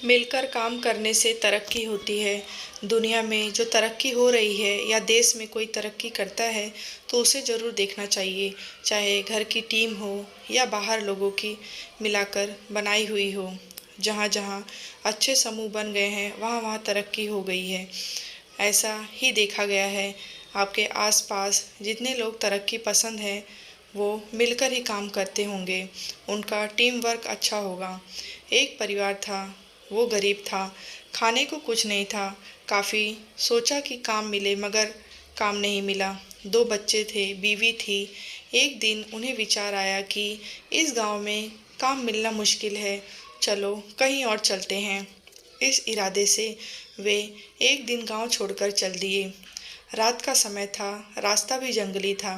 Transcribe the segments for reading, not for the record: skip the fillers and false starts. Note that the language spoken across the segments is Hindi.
मिलकर काम करने से तरक्की होती है। दुनिया में जो तरक्की हो रही है या देश में कोई तरक्की करता है तो उसे ज़रूर देखना चाहिए, चाहे घर की टीम हो या बाहर लोगों की मिलाकर बनाई हुई हो। जहाँ-जहाँ अच्छे समूह बन गए हैं, वहाँ-वहाँ तरक्की हो गई है। ऐसा ही देखा गया है। आपके आसपास जितने लोग तरक्की पसंद हैं, वो मिलकर ही काम करते होंगे, उनका टीम वर्क अच्छा होगा। एक परिवार था, वो गरीब था, खाने को कुछ नहीं था। काफ़ी सोचा कि काम मिले मगर काम नहीं मिला। 2 बच्चे थे, बीवी थी। एक दिन उन्हें विचार आया कि इस गाँव में काम मिलना मुश्किल है, चलो कहीं और चलते हैं। इस इरादे से वे एक दिन गाँव छोड़कर चल दिए। रात का समय था, रास्ता भी जंगली था।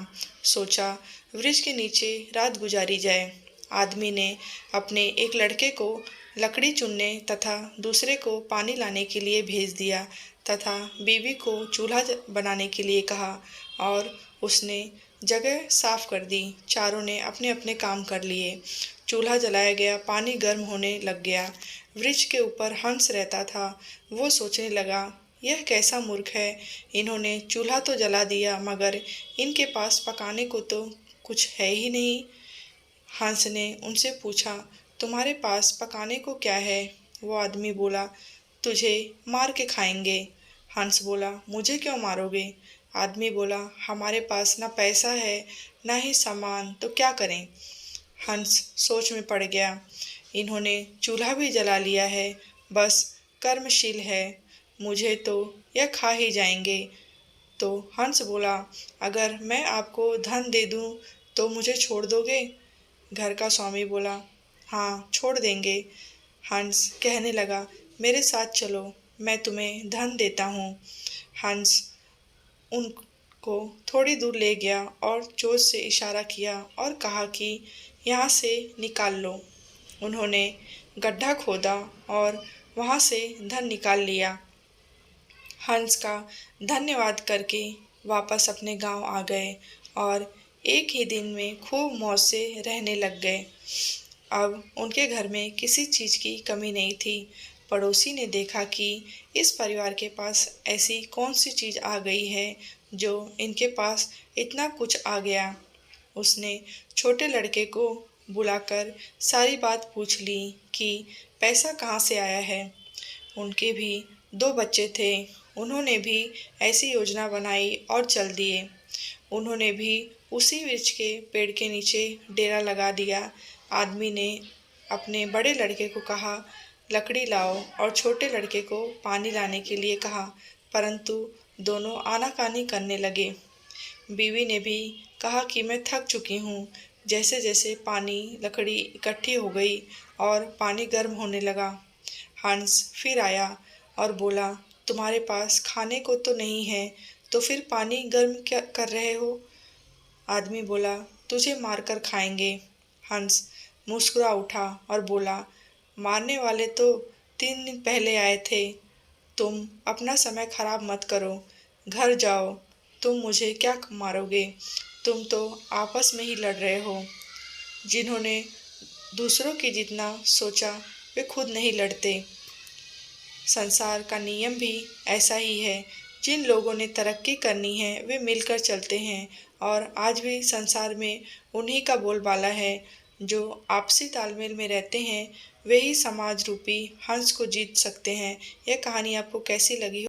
सोचा वृक्ष के नीचे रात गुजारी जाए। आदमी ने अपने एक लड़के को लकड़ी चुनने तथा दूसरे को पानी लाने के लिए भेज दिया तथा बीवी को चूल्हा बनाने के लिए कहा और उसने जगह साफ कर दी। चारों ने अपने अपने काम कर लिए। चूल्हा जलाया गया, पानी गर्म होने लग गया। वृक्ष के ऊपर हंस रहता था। वो सोचने लगा, यह कैसा मूर्ख है, इन्होंने चूल्हा तो जला दिया मगर इनके पास पकाने को तो कुछ है ही नहीं। हंस ने उनसे पूछा, तुम्हारे पास पकाने को क्या है? वो आदमी बोला, तुझे मार के खाएंगे। हंस बोला, मुझे क्यों मारोगे? आदमी बोला, हमारे पास ना पैसा है ना ही सामान, तो क्या करें? हंस सोच में पड़ गया। इन्होंने चूल्हा भी जला लिया है, बस कर्मशील है, मुझे तो यह खा ही जाएंगे। तो हंस बोला, अगर मैं आपको धन दे दूं तो मुझे छोड़ दोगे? घर का स्वामी बोला, हाँ छोड़ देंगे। हंस कहने लगा, मेरे साथ चलो, मैं तुम्हें धन देता हूँ। हंस उनको थोड़ी दूर ले गया और चोंच से इशारा किया और कहा कि यहाँ से निकाल लो। उन्होंने गड्ढा खोदा और वहाँ से धन निकाल लिया। हंस का धन्यवाद करके वापस अपने गांव आ गए और एक ही दिन में खूब मौज से रहने लग गए। अब उनके घर में किसी चीज़ की कमी नहीं थी। पड़ोसी ने देखा कि इस परिवार के पास ऐसी कौन सी चीज़ आ गई है जो इनके पास इतना कुछ आ गया। उसने छोटे लड़के को बुलाकर सारी बात पूछ ली कि पैसा कहाँ से आया है। उनके भी 2 बच्चे थे। उन्होंने भी ऐसी योजना बनाई और चल दिए। उन्होंने भी उसी वृक्ष के पेड़ के नीचे डेरा लगा दिया। आदमी ने अपने बड़े लड़के को कहा, लकड़ी लाओ और छोटे लड़के को पानी लाने के लिए कहा, परंतु दोनों आनाकानी करने लगे। बीवी ने भी कहा कि मैं थक चुकी हूँ। जैसे जैसे पानी लकड़ी इकट्ठी हो गई और पानी गर्म होने लगा। हंस फिर आया और बोला, तुम्हारे पास खाने को तो नहीं है, तो फिर पानी गर्म क्या कर रहे हो? आदमी बोला, तुझे मारकर खाएंगे। हंस मुस्कुरा उठा और बोला, मारने वाले तो 3 दिन पहले आए थे। तुम अपना समय खराब मत करो, घर जाओ। तुम मुझे क्या मारोगे? तुम तो आपस में ही लड़ रहे हो। जिन्होंने दूसरों की जितना सोचा वे खुद नहीं लड़ते। संसार का नियम भी ऐसा ही है। जिन लोगों ने तरक्की करनी है वे मिलकर चलते हैं और आज भी संसार में उन्हीं का बोलबाला है। जो आपसी तालमेल में रहते हैं वे ही समाज रूपी हंस को जीत सकते हैं। यह कहानी आपको कैसी लगी?